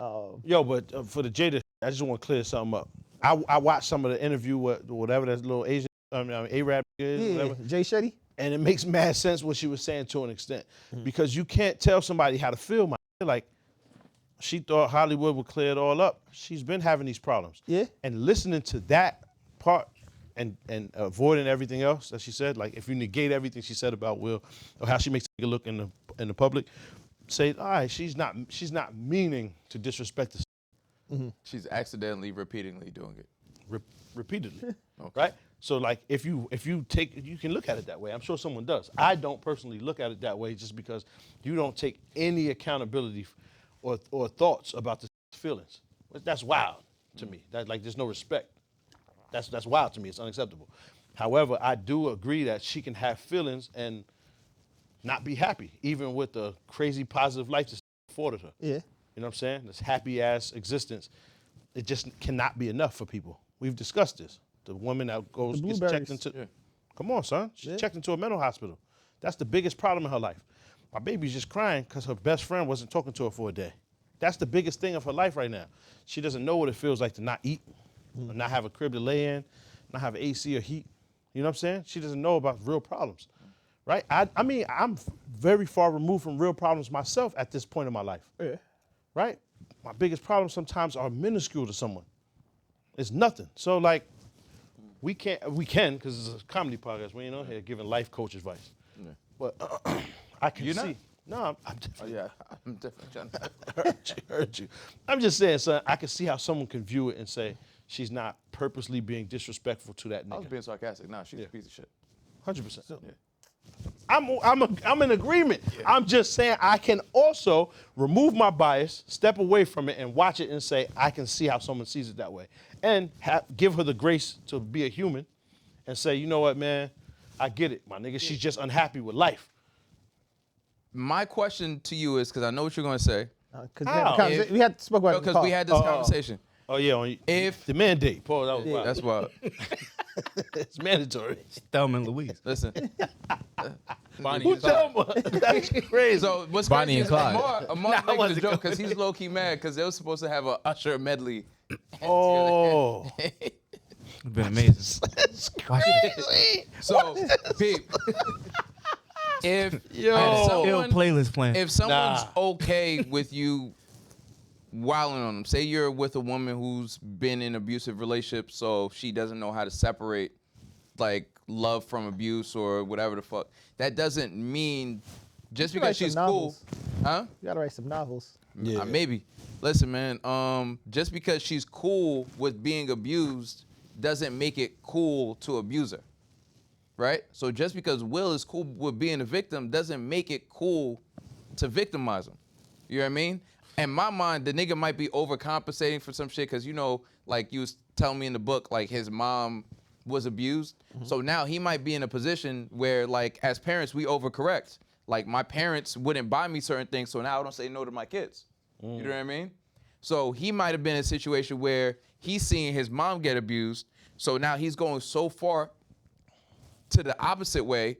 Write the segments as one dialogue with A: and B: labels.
A: Yo, but for the Jada, I just want to clear something up. I watched some of the interview with whatever that little Asian, Arab is,
B: Yeah,
A: whatever.
B: Jay Shetty.
A: And it makes mad sense what she was saying to an extent. Because you can't tell somebody how to feel, man. Like, she thought Hollywood would clear it all up. She's been having these problems.
B: Yeah.
A: And listening to that part and avoiding everything else that she said, like if you negate everything she said about Will or how she makes a look in the public, say, all right, she's not meaning to disrespect the
C: She's accidentally, repeatedly doing it.
A: repeatedly,
C: Okay.
A: right? So like if you can look at it that way. I'm sure someone does. I don't personally look at it that way just because you don't take any accountability or thoughts about the feelings. That's wild to me. That like there's no respect. That's wild to me. It's unacceptable. However, I do agree that she can have feelings and not be happy, even with the crazy positive life that's afforded her.
B: Yeah.
A: You know what I'm saying? This happy ass existence. It just cannot be enough for people. We've discussed this. The woman that gets checked into. Come on, son. She's checked into a mental hospital. That's the biggest problem in her life. My baby's just crying because her best friend wasn't talking to her for a day. That's the biggest thing of her life right now. She doesn't know what it feels like to not eat, or not have a crib to lay in, not have AC or heat. You know what I'm saying? She doesn't know about real problems, right? I mean, I'm very far removed from real problems myself at this point in my life, right? My biggest problems sometimes are minuscule to someone. It's nothing. So like, we can, because it's a comedy podcast. We ain't on here giving life coach advice. Yeah. But I can
C: You're
A: see.
C: not?
A: No, I'm definitely.
C: Oh, yeah, I'm definitely trying to.
A: Heard you. I'm just saying, son, I can see how someone can view it and say she's not purposely being disrespectful to that nigga.
C: I was being sarcastic. Nah, she's a piece of shit.
A: 100%. Yeah. I'm in agreement. Yeah. I'm just saying I can also remove my bias, step away from it, and watch it and say I can see how someone sees it that way, and give her the grace to be a human, and say, you know what, man, I get it, my nigga. She's just unhappy with life.
C: My question to you is, because I know what you're going to say.
B: We had spoke about
C: because we had this conversation.
A: Oh yeah,
C: If
A: the mandate, Paul, that was wild.
C: That's wild.
A: It's mandatory.
D: Thelma and Louise.
C: Listen.
D: Bonnie
A: Who
D: and Clyde.
A: Thelma? That's crazy.
C: So what's
D: Bonnie
C: crazy
D: and
C: is
D: Clyde.
C: Amar makes
A: wasn't
C: a joke because
A: going
C: he's low key mad because they were supposed to have a Usher medley.
A: Oh,
D: It's been amazing.
A: that's crazy.
C: So, peep. If
D: Ill
C: someone,
D: playlist playing.
C: if someone's
A: Nah.
C: okay with you wilding on them, say you're with a woman who's been in abusive relationships, so she doesn't know how to separate like love from abuse or whatever the fuck. That doesn't mean just
B: You
C: because
B: write some
C: she's cool,
B: novels.
C: huh?
B: You gotta write some novels.
A: Yeah.
C: Maybe. Listen, man. Just because she's cool with being abused doesn't make it cool to abuse her, right? So just because Will is cool with being a victim doesn't make it cool to victimize him. You know what I mean? In my mind, the nigga might be overcompensating for some shit because, you know, like you was telling me in the book, like his mom was abused. So now he might be in a position where, like, as parents, we overcorrect. Like, my parents wouldn't buy me certain things, so now I don't say no to my kids. You know what I mean? So he might have been in a situation where he's seeing his mom get abused, so now he's going so far to the opposite way.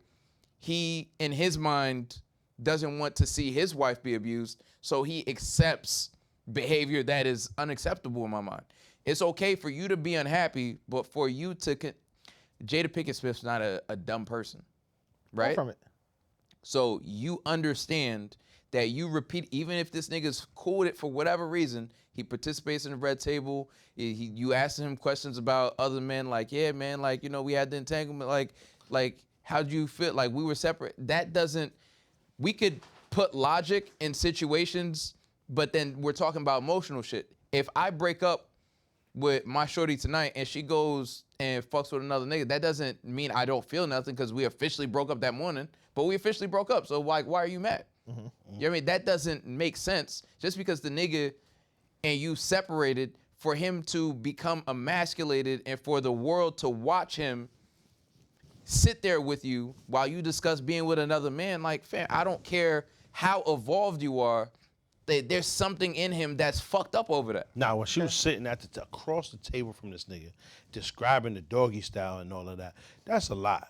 C: He, in his mind, doesn't want to see his wife be abused, so he accepts behavior that is unacceptable in my mind. It's okay for you to be unhappy, but for you to... Jada Pinkett Smith's not a dumb person, right?
B: From it.
C: So you understand that you repeat, even if this nigga's cool with it for whatever reason, he participates in the red table, you ask him questions about other men, like, yeah, man, like, you know, we had the entanglement, like, how'd you feel? Like, we were separate. That doesn't... We could put logic in situations, but then we're talking about emotional shit. If I break up with my shorty tonight and she goes and fucks with another nigga, that doesn't mean I don't feel nothing because we officially broke up that morning, but we officially broke up. So, like, why are you mad? You know what I mean? That doesn't make sense. Just because the nigga and you separated, for him to become emasculated and for the world to watch him sit there with you while you discuss being with another man, like, fam, I don't care how evolved you are, there's something in him that's fucked up over that.
A: Now, when she was sitting across the table from this nigga, describing the doggy style and all of that, that's a lot.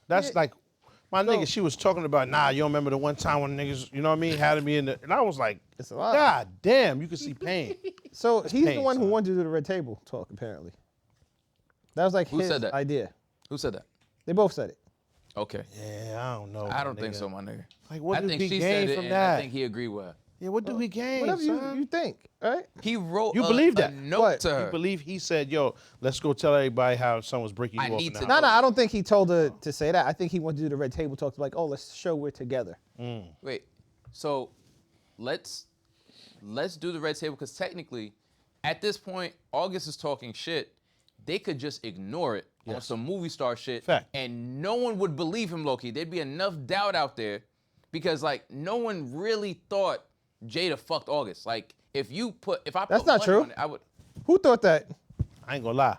A: That's like, My nigga, she was talking about, nah, you don't remember the one time when niggas, you know what I mean, had me in the, and I was like,
B: It's a lot.
A: God damn, you can see pain.
B: So he's the
A: pain,
B: one who
A: son.
B: wanted to do the red table talk, apparently. That was like
C: Who
B: his
C: said that?
B: idea.
C: Who said that?
B: They both said it.
C: Okay.
A: Yeah, I don't know.
C: I don't
A: my
C: think
A: nigga.
C: so, my nigga.
A: Like, what
C: I
A: did
C: think
A: he
C: she
A: gain
C: said it,
A: from
C: and
A: that?
C: I think he agreed with her.
A: Yeah, what do we gain,
B: Whatever
A: son?
B: you think, right?
C: He wrote
A: You
C: a,
A: believe
C: a
A: that?
C: note
B: What?
C: to
A: You
C: her.
A: believe he said, yo, let's go tell everybody how someone's breaking you
C: I
A: off
C: need
A: in the
C: to
A: house.
B: No, I don't think he told her to say that. I think he wanted to do the red table talk to like, oh, let's show we're together.
C: Wait, so let's do the red table because technically, at this point, August is talking shit. They could just ignore it on
A: Yes.
C: some movie star shit,
A: Fact.
C: and no one would believe him, Loki. There'd be enough doubt out there because like no one really thought Jada fucked August. Like if I put
B: That's not
C: money
B: true.
C: on it, I would.
B: Who thought that?
A: I ain't gonna lie.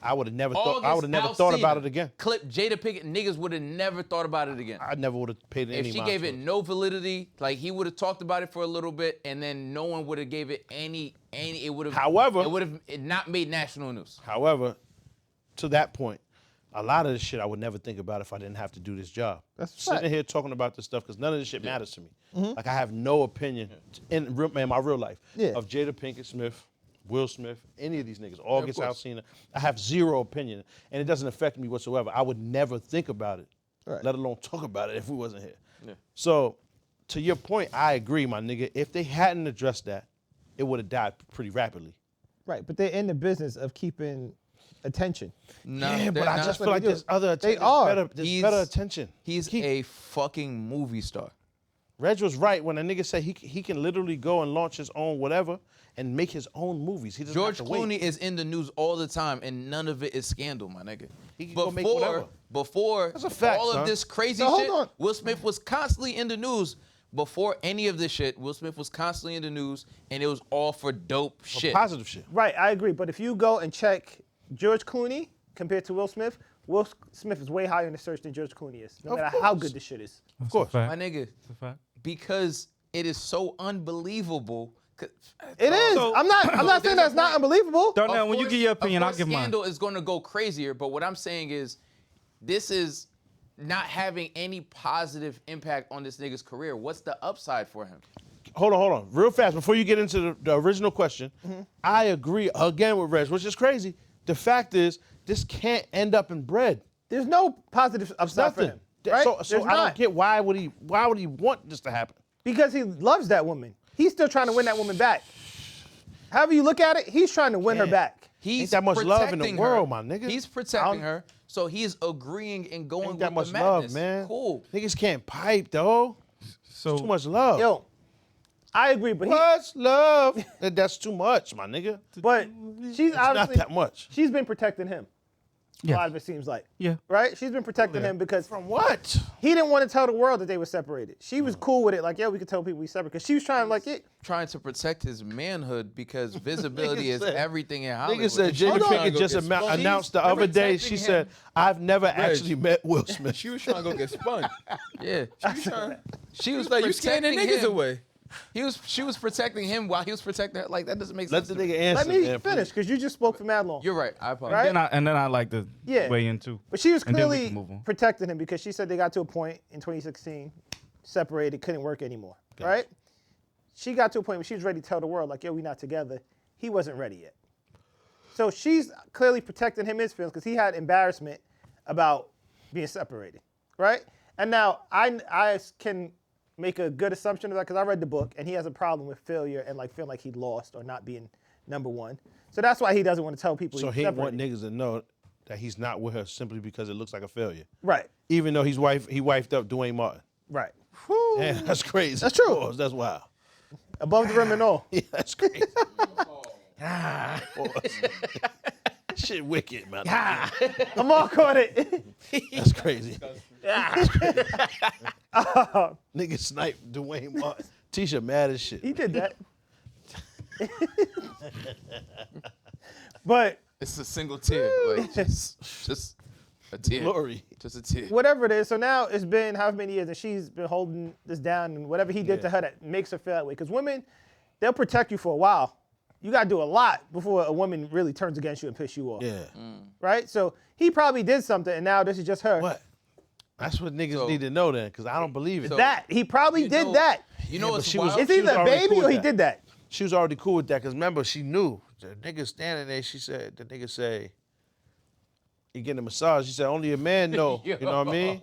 A: I would have never thought. I
C: August
A: would have never thought about
C: Alsina
A: it again.
C: Clip Jada Pinkett, niggas would have never thought about it again.
A: I never would have paid any
C: If she
A: mind
C: gave
A: to
C: it no validity, like he would have talked about it for a little bit, and then no one would have gave it any. It would have.
A: However-
C: it would have not made national news.
A: However, to that point, a lot of this shit I would never think about if I didn't have to do this job.
B: That's a
A: sitting
B: fact.
A: here talking about this stuff because none of this shit matters to me. Like I have no opinion in my real life
B: Yeah.
A: of Jada Pinkett Smith, Will Smith, any of these niggas, August
C: course.
A: Alsina. I have zero opinion, and it doesn't affect me whatsoever. I would never think about it,
B: Right.
A: let alone talk about it if we wasn't here.
C: Yeah.
A: So, to your point, I agree, my nigga. If they hadn't addressed that, it would have died pretty rapidly.
B: Right, but they're in the business of keeping attention.
C: No,
A: Yeah,
C: they're
A: but I
C: not.
A: just
B: what
A: feel like
B: they do.
A: there's other
B: They
A: attention.
B: are.
A: There's
C: He's-
A: better attention.
C: He's a fucking movie star.
A: Reg was right when a nigga said he can literally go and launch his own whatever and make his own movies. He doesn't
C: George
A: have to wait.
C: Clooney is in the news all the time, and none of it is scandal, my nigga.
A: He can go make whatever.
C: Before
A: That's a fact,
C: all
A: son.
C: of this crazy
B: So hold
C: shit,
B: on.
C: Will Smith was constantly in the news. Before any of this shit, Will Smith was constantly in the news, and it was all for dope shit.
A: Positive shit.
B: Right, I agree. But if you go and check George Clooney compared to Will Smith is way higher in the search than George Clooney is, no
A: Of
B: matter how
A: course.
B: good this shit is.
A: Of course.
C: My nigga,
D: It's a fact.
C: because it is so unbelievable.
B: It is.
D: So-
B: I'm not saying that's not unbelievable.
D: Darnell,
C: Of
D: when you
C: course-
D: give your
C: of
D: opinion, I'll
C: course
D: give mine.
C: Scandal is going to go crazier, but what I'm saying is, this is not having any positive impact on this nigga's career. What's the upside for him?
A: Hold on. Real fast, before you get into the original question, I agree again with Reg, which is crazy. The fact is, this can't end up in bread.
B: There's no positive upside for
A: Nothing.
B: him. Right?
A: So
B: There's
A: I don't
B: not.
A: get why would he want this to happen?
B: Because he loves that woman. He's still trying to win that woman back. However you look at it, he's trying to win her
A: Yeah.
B: back.
C: He's
A: that much love in the
C: protecting
A: world,
C: her.
A: my nigga.
C: He's protecting her, so he's agreeing and going
A: Ain't
C: with
A: that much
C: the madness.
A: love, man.
C: Cool.
A: Niggas can't pipe, though.
D: So
A: Too much love.
B: Yo, I agree, but
A: What's love? That's too much, my nigga.
B: but she's
A: It's not
B: obviously
A: that much.
B: she's been protecting him.
D: Yeah.
B: A lot of it seems like.
D: Yeah.
B: Right? She's been protecting him because
A: From what?
B: he didn't want to tell the world that they were separated. She was cool with it, like, yeah, we could tell people we separate. Because she was trying to like it.
C: Trying to protect his manhood because visibility is
A: said-
C: everything in Hollywood.
A: Nigga said Jada
B: Hold on.
A: Pinkett just
E: Go get spun.
A: announced the other day, she
E: protecting
A: said,
E: him.
A: I've never actually met Will Smith.
E: She was trying to go get spun.
C: Yeah. She was
E: Like, you scaring the
C: protecting
E: niggas
C: him.
E: away.
C: She was protecting him while he was protecting her. Like that doesn't make
A: Let
C: sense.
A: the
C: to me.
A: nigga answer.
B: Let me
A: man,
B: finish, because you just spoke for mad long.
C: You're right. I apologize.
B: Right?
D: and then I like to
B: Yeah.
D: weigh in too.
B: But she was
D: And then we
B: clearly
D: can move on.
B: protecting him because she said they got to a point in 2016, separated, couldn't work anymore. Right? She got to a point where she was ready to tell the world, like, yo, we not together. He wasn't ready yet. So she's clearly protecting him his feelings because he had embarrassment about being separated. Right? And now I can make a good assumption of that because I read the book and he has a problem with failure and like feeling like he lost or not being number one. So that's why he doesn't want to tell people
A: So
B: he's
A: he
B: separated.
A: want niggas to know that he's not with her simply because it looks like a failure.
B: Right.
A: Even though he wifed up Dwayne Martin.
B: Right.
A: Damn, that's crazy.
B: That's true.
A: Pause, that's wild.
B: Above the rim and all.
A: Yeah, that's crazy. Pause. Shit wicked, man.
B: I'm all caught it.
A: That's crazy. Nigga sniped Dwayne Martin. Tisha mad as shit.
B: He did that. But
C: It's a single tear. Like just a tear.
A: Glory.
C: Just a tear.
B: whatever it is, so now it's been however many years and she's been holding this down and whatever he did to her that makes her feel that way. Because women, they'll protect you for a while. You got to do a lot before a woman really turns against you and piss you off.
A: Yeah.
B: Right? So he probably did something and now this is just her.
A: What? That's what niggas need to know then, because I don't believe it.
C: So-
B: That he probably did
C: know-
B: that.
C: You know
A: but
C: what's
A: she was-
C: wild?
B: It's either a
A: already
B: baby
A: cool
B: or
A: with
B: he
A: that.
B: did that.
A: She was already cool with that, because remember, she knew. The nigga standing there, she said, the nigga say, he getting a massage. She said, only a man know. You know what I mean?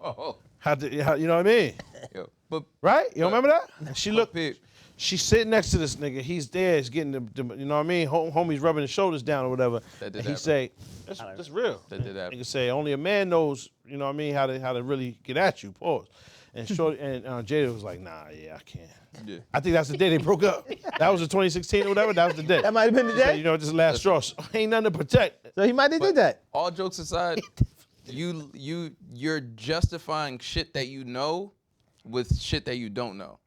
A: You know what I mean?
C: Yo, but
A: Right? You don't remember that? And she looked,
C: Pip,
A: she's sitting next to this nigga. He's there. He's getting the you know what I mean? Homie's rubbing his shoulders down or whatever.
C: That did
A: And he
C: happen.
A: say, that's real.
C: That did happen.
A: Nigga say, only a man knows, you know what I mean, how to really get at you. Pause. And Shorty and Jada was like, nah, yeah, I can't.
C: yeah.
A: I think that's the day they broke up. That was in 2016 or whatever. That was the day.
B: That might have been the
A: She said,
B: day.
A: you know, just last straw. Ain't nothing to protect.
B: So he might have did that.
C: All jokes aside, you're justifying shit that you know with shit that you don't know.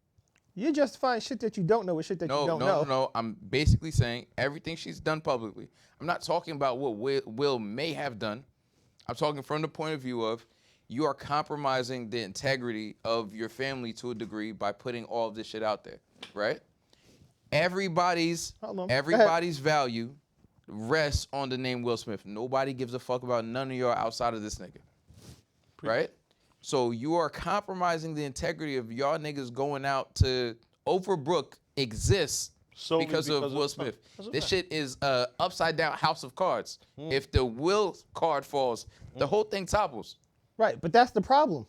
B: You're justifying shit that you don't know with shit that you don't know.
C: No. I'm basically saying everything she's done publicly. I'm not talking about what Will may have done. I'm talking from the point of view of you are compromising the integrity of your family to a degree by putting all of this shit out there, right? Everybody's
B: Hold on.
C: value rests on the name Will Smith. Nobody gives a fuck about none of y'all outside of this nigga, right? So you are compromising the integrity of y'all niggas going out to Overbrook exists
A: Solely
C: because of
A: because
C: Will
A: of-
C: Smith.
A: because of
C: This
A: that.
C: shit is a upside down house of cards. If the Will card falls, the whole thing topples.
B: Right, but that's the problem.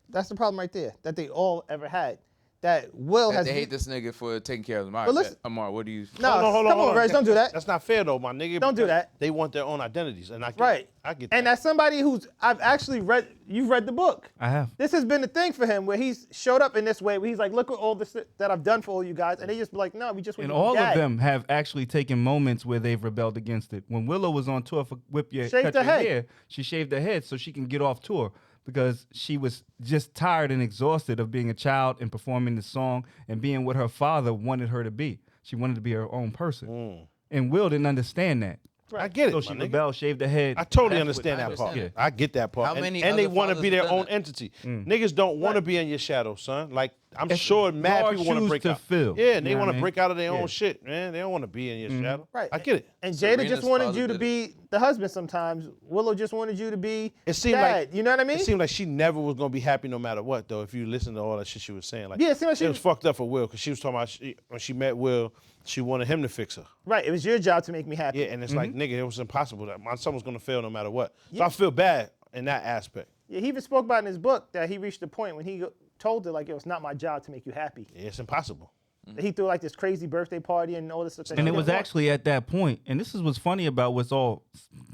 B: That's the problem right there that they all ever had. That Will
C: That
B: has.
C: they hate this nigga for taking care of them. All
B: But
C: right,
B: listen-
C: Amar, what do you?
B: No,
A: Hold
B: come on, Reg, don't do that.
A: That's not fair though, my nigga.
B: Don't do that.
A: They want their own identities, and I get
B: Right.
A: I get
B: And
A: that.
B: as somebody who's, I've actually read, you've read the book.
D: I have.
B: This has been the thing for him where he's showed up in this way where he's like, look at all this that I've done for all you guys. And they just be like, no, we just want
D: And
B: you to
D: all
B: be
D: of
B: dad.
D: them have actually taken moments where they've rebelled against it. When Willow was on tour for
B: Shaved
D: Cut
B: her
D: Your
B: head.
D: Hair, she shaved her head so she can get off tour because she was just tired and exhausted of being a child and performing the song and being what her father wanted her to be. She wanted to be her own person. And Will didn't understand that.
A: I get it,
D: So
A: my
D: she
A: nigga.
D: rebelled, shaved her head.
A: I totally
D: That's
A: understand
C: I
A: that part.
C: understand
A: I get that part.
C: How
A: And-
C: many
A: and they
C: other
A: want to
C: fathers
A: be their
C: have done
A: own
C: that?
A: entity. Niggas don't want to be in your shadow, son. Like I'm
D: It's
A: sure mad
D: large
A: people want to
D: shoes
A: break
D: to
A: out.
D: fill.
A: Yeah, and they
D: You know
A: want
D: what
A: to
D: I
A: break out of their
D: mean?
A: own shit, man. They don't want to be in your shadow.
B: Right.
A: I get it.
B: And Jada just
C: Serena's
B: wanted
C: father
B: you to
C: did
B: be the husband sometimes. Willow just wanted you to be
A: It seemed
B: dad.
A: like
B: You know what I mean?
A: It seemed like she never was gonna be happy no matter what, though. If you listen to all that shit she was saying, like
B: Yeah, it seemed like she
A: it was
B: was-
A: fucked up for Will because she was talking about when she met Will, she wanted him to fix her.
B: Right. It was your job to make me happy.
A: Yeah, and it's like nigga, it was impossible. That my son was gonna fail no matter what. So I feel bad in that aspect.
B: Yeah, he even spoke about in his book that he reached a point when he told her, like, it was not my job to make you happy.
A: Yeah, it's impossible.
B: He threw like this crazy birthday party and all this stuff. that
D: And
B: she
D: it was
B: didn't want.
D: actually at that point, and this is what's funny about what's all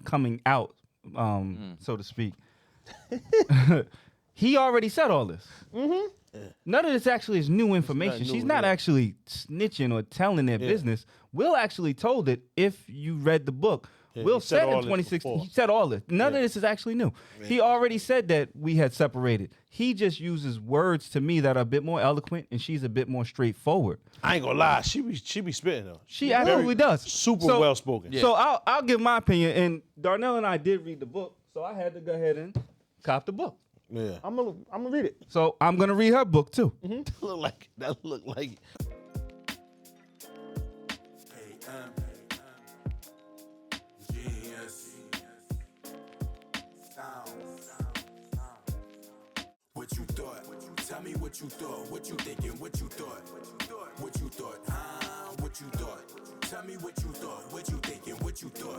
D: coming out, so to speak. He already said all this. None of this actually is new information.
A: new,
D: She's not
A: yeah.
D: actually snitching or telling their business. Will actually told it if you read the book. Will
A: he said
D: said in
A: all this
D: 2016,
A: before.
D: he said all this. None of this is actually new. He already said that we had separated. He just uses words to me that are a bit more eloquent, and she's a bit more straightforward.
A: I ain't gonna lie, she be spitting though.
D: She absolutely does.
A: Super
D: So-
A: well spoken.
D: So I'll give my opinion. And Darnell and I did read the book, so I had to go ahead and cop the book.
A: Yeah.
B: I'm gonna read it.
D: So I'm gonna read her book too.
A: That look like
E: What you thought? Tell me what you thought. What you thinking? What you thought? What you thought? What you thought? Tell me what you thought. What you thinking? What you thought?